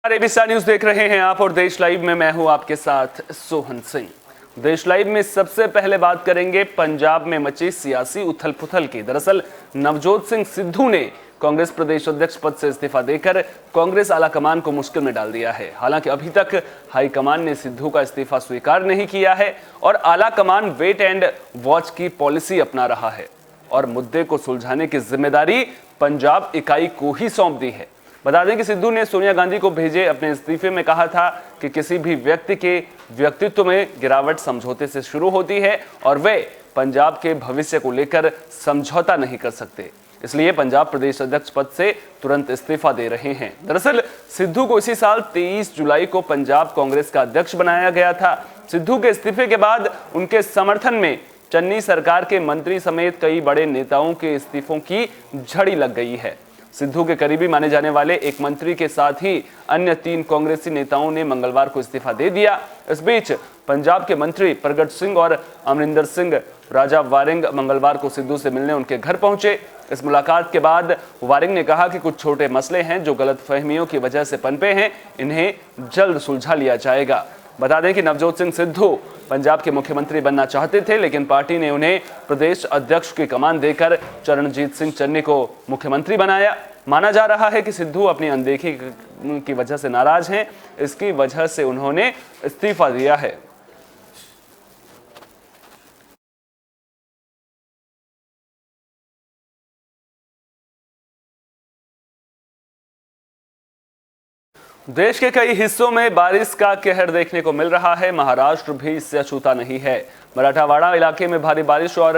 ABC news देख रहे हैं आप और देश लाइव में मैं हूं आपके साथ सोहन सिंह। देश लाइव में सबसे पहले बात करेंगे पंजाब में मची सियासी उथल पुथल की। दरअसल नवजोत सिंह सिद्धू ने कांग्रेस प्रदेश अध्यक्ष पद से इस्तीफा देकर कांग्रेस आलाकमान को मुश्किल में डाल दिया है। हालांकि अभी तक हाईकमान ने सिद्धू का इस्तीफा स्वीकार नहीं किया है और आलाकमान वेट एंड वॉच की पॉलिसी अपना रहा है और मुद्दे को सुलझाने की जिम्मेदारी पंजाब इकाई को ही सौंप दी है। बता दें कि सिद्धू ने सोनिया गांधी को भेजे अपने इस्तीफे में कहा था कि किसी भी व्यक्ति के व्यक्तित्व में गिरावट समझौते से शुरू होती है और वे पंजाब के भविष्य को लेकर समझौता नहीं कर सकते, इसलिए पंजाब प्रदेश अध्यक्ष पद से तुरंत इस्तीफा दे रहे हैं। दरअसल सिद्धू को इसी साल 23 जुलाई को पंजाब कांग्रेस का अध्यक्ष बनाया गया था। सिद्धू के इस्तीफे के बाद उनके समर्थन में चन्नी सरकार के मंत्री समेत कई बड़े नेताओं के इस्तीफों की झड़ी लग गई है। सिद्धू के करीबी माने जाने वाले एक मंत्री के साथ ही अन्य 3 कांग्रेसी नेताओं ने मंगलवार को इस्तीफा दे दिया। इस बीच पंजाब के मंत्री प्रगट सिंह और अमरिंदर सिंह राजा वारिंग मंगलवार को सिद्धू से मिलने उनके घर पहुंचे। इस मुलाकात के बाद वारिंग ने कहा कि कुछ छोटे मसले हैं जो गलतफहमियों की वजह से पनपे हैं, इन्हें जल्द सुलझा लिया जाएगा। बता दें कि नवजोत सिंह सिद्धू पंजाब के मुख्यमंत्री बनना चाहते थे, लेकिन पार्टी ने उन्हें प्रदेश अध्यक्ष की कमान देकर चरणजीत सिंह चन्नी को मुख्यमंत्री बनाया। माना जा रहा है कि सिद्धू अपनी अनदेखी की वजह से नाराज हैं, इसकी वजह से उन्होंने इस्तीफा दिया है। देश के कई हिस्सों में बारिश का कहर देखने को मिल रहा है। महाराष्ट्र भी इससे अछूता नहीं है। मराठवाड़ा इलाके में भारी बारिश और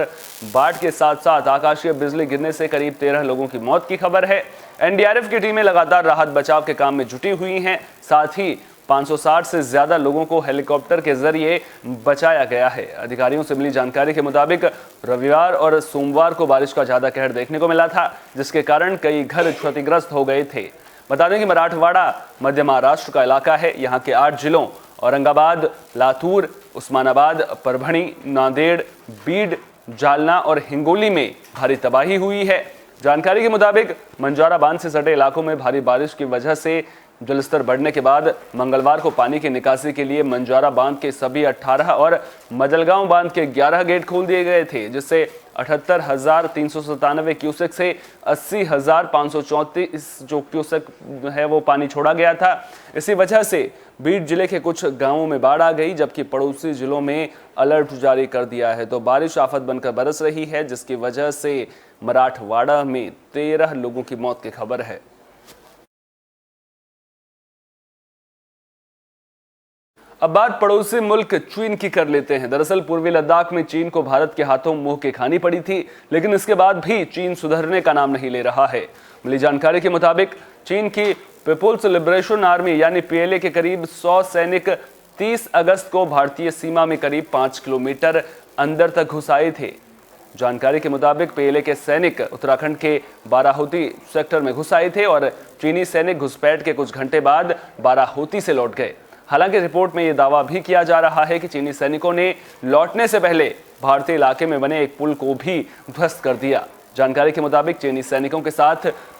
बाढ़ के साथ साथ आकाशीय बिजली गिरने से करीब 13 लोगों की मौत की खबर है। एनडीआरएफ की टीमें लगातार राहत बचाव के काम में जुटी हुई हैं। साथ ही 560 से ज्यादा लोगों को हेलीकॉप्टर के जरिए बचाया गया है। अधिकारियों से मिली जानकारी के मुताबिक रविवार और सोमवार को बारिश का ज्यादा कहर देखने को मिला था, जिसके कारण कई घर क्षतिग्रस्त हो गए थे। बता दें कि मराठवाड़ा मध्य महाराष्ट्र का इलाका है। यहाँ के 8 जिलों औरंगाबाद, लातूर, उस्मानाबाद, परभणी, नांदेड़, बीड, जालना और हिंगोली में भारी तबाही हुई है। जानकारी के मुताबिक मंजारा बांध से सटे इलाकों में भारी बारिश की वजह से जलस्तर बढ़ने के बाद मंगलवार को पानी की निकासी के लिए मंजारा बांध के सभी 18 और मजलगांव बांध के 11 गेट खोल दिए गए थे, जिससे 78,397 क्यूसेक से 80,534 जो क्यूसेक है वो पानी छोड़ा गया था। इसी वजह से बीड जिले के कुछ गांवों में बाढ़ आ गई, जबकि पड़ोसी जिलों में अलर्ट जारी कर दिया है। तो बारिश आफत बनकर बरस रही है, जिसकी वजह से मराठवाड़ा में 13 लोगों की मौत की खबर है। अब बात पड़ोसी मुल्क चीन की कर लेते हैं। दरअसल पूर्वी लद्दाख में चीन को भारत के हाथों मुंह की खानी पड़ी थी, लेकिन इसके बाद भी चीन सुधरने का नाम नहीं ले रहा है। मिली जानकारी के मुताबिक चीन की पीपुल्स लिबरेशन आर्मी यानी पीएलए के करीब 100 सैनिक 30 अगस्त को भारतीय सीमा में करीब 5 किलोमीटर अंदर तक घुस आए थे। जानकारी के मुताबिक पीएलए के सैनिक उत्तराखंड के बाराहोती सेक्टर में घुस आए थे और चीनी सैनिक घुसपैठ के कुछ घंटे बाद बाराहोती से लौट गए। हालांकि रिपोर्ट में यह दावा भी किया जा रहा है कि चीनी सैनिकों ने लौटने से पहले भारतीय इलाके में बने एक पुल को भी ध्वस्त कर दिया। जानकारी के मुताबिक चीनी सैनिकों के साथ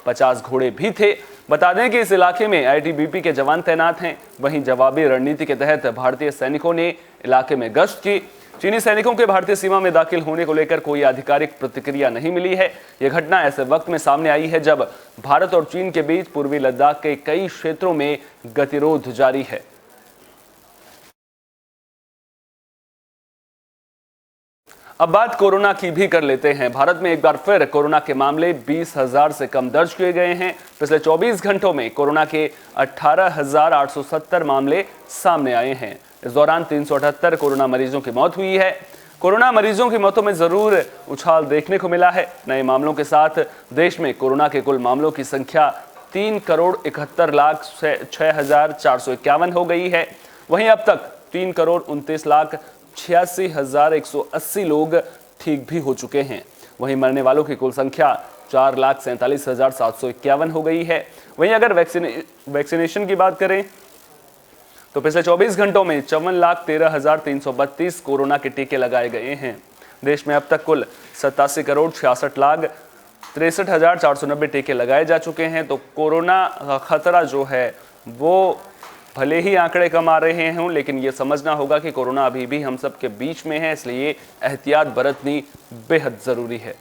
50 घोड़े भी थे। बता दें कि इस इलाके में आईटीबीपी के जवान तैनात हैं। वहीं जवाबी रणनीति के तहत भारतीय सैनिकों ने इलाके में गश्त की। चीनी सैनिकों के भारतीय सीमा में दाखिल होने को लेकर कोई आधिकारिक प्रतिक्रिया नहीं मिली है। यह घटना ऐसे वक्त में सामने आई है जब भारत और चीन के बीच पूर्वी लद्दाख के कई क्षेत्रों में गतिरोध जारी है। अब बात कोरोना की भी कर लेते हैं। भारत में एक बार फिर कोरोना के मामले 20,000 से कम दर्ज किए गए हैं। पिछले 24 घंटों में कोरोना के 18,870 मामले सामने आए हैं। इस दौरान 378 कोरोना मरीजों की मौत हुई है। कोरोना मरीजों की मौतों में जरूर उछाल देखने को मिला है। नए मामलों के साथ देश में कोरोना के कुल मामलों की संख्या 3,71,06,451 हो गई है। वहीं अब तक 3,29,86,180 लोग ठीक भी हो चुके हैं। वहीं मरने वालों की कुल संख्या 4,47,751 हो गई है। वहीं अगर वैक्सीनेशन की बात करें तो पिछले 24 घंटों में 54,13,332 कोरोना के टीके लगाए गए हैं। देश में अब तक कुल 87,66,63,490 टीके लगाए जा चुके हैं। तो कोरोना का खतरा जो है वो भले ही आंकड़े कम आ रहे हों, लेकिन ये समझना होगा कि कोरोना अभी भी हम सब के बीच में है, इसलिए एहतियात बरतनी बेहद जरूरी है।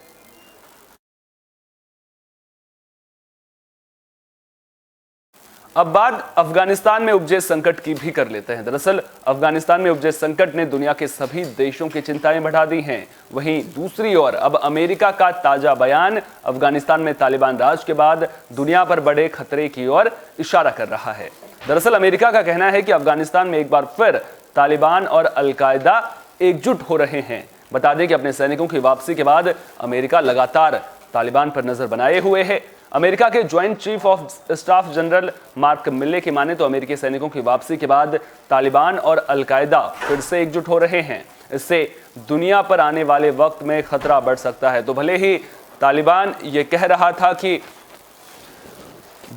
अब बात अफगानिस्तान में उपजे संकट की भी कर लेते हैं। दरअसल अफगानिस्तान में उपजे संकट ने दुनिया के सभी देशों की चिंताएं बढ़ा दी हैं। वहीं दूसरी ओर अब अमेरिका का ताजा बयान अफगानिस्तान में तालिबान राज के बाद दुनिया पर बड़े खतरे की ओर इशारा कर रहा है। दरअसल अमेरिका का कहना है कि अफगानिस्तान में एक बार फिर तालिबान और अलकायदा एकजुट हो रहे हैं। बता दें कि अपने सैनिकों की वापसी के बाद अमेरिका लगातार तालिबान पर नजर बनाए हुए है। अमेरिका के joint chief of staff general mark मिले की माने तो अमेरिकी सैनिकों की वापसी के बाद तालिबान और अलकायदा फिर से एकजुट हो रहे हैं। इससे दुनिया पर आने वाले वक्त में खतरा बढ़ सकता है। तो भले ही तालिबान ये कह रहा था कि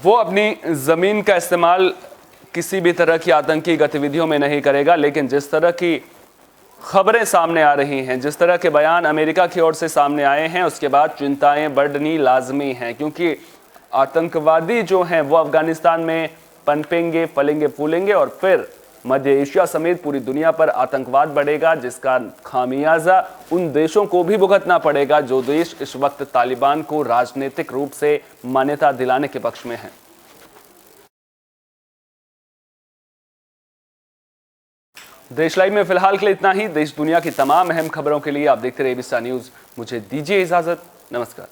वो अपनी जमीन का इस्तेमाल किसी भी तरह की आतंकी गतिविधियों में नहीं करेगा, लेकिन जिस तरह की खबरें सामने आ रही हैं, जिस तरह के बयान अमेरिका की ओर से सामने आए हैं, उसके बाद चिंताएं बढ़नी लाजमी हैं, क्योंकि आतंकवादी जो हैं वो अफगानिस्तान में पनपेंगे, फलेंगे, फूलेंगे और फिर मध्य एशिया समेत पूरी दुनिया पर आतंकवाद बढ़ेगा, जिसका खामियाजा उन देशों को भी भुगतना पड़ेगा जो देश इस वक्त तालिबान को राजनीतिक रूप से मान्यता दिलाने के पक्ष में हैं। देश लाइव में फिलहाल के लिए इतना ही। देश दुनिया की तमाम अहम खबरों के लिए आप देखते रहिए एबी स्टार न्यूज। मुझे दीजिए इजाजत। नमस्कार।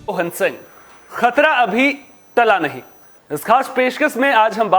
सोहन सिंह, खतरा अभी टला नहीं। इस खास पेशकश में आज हम बात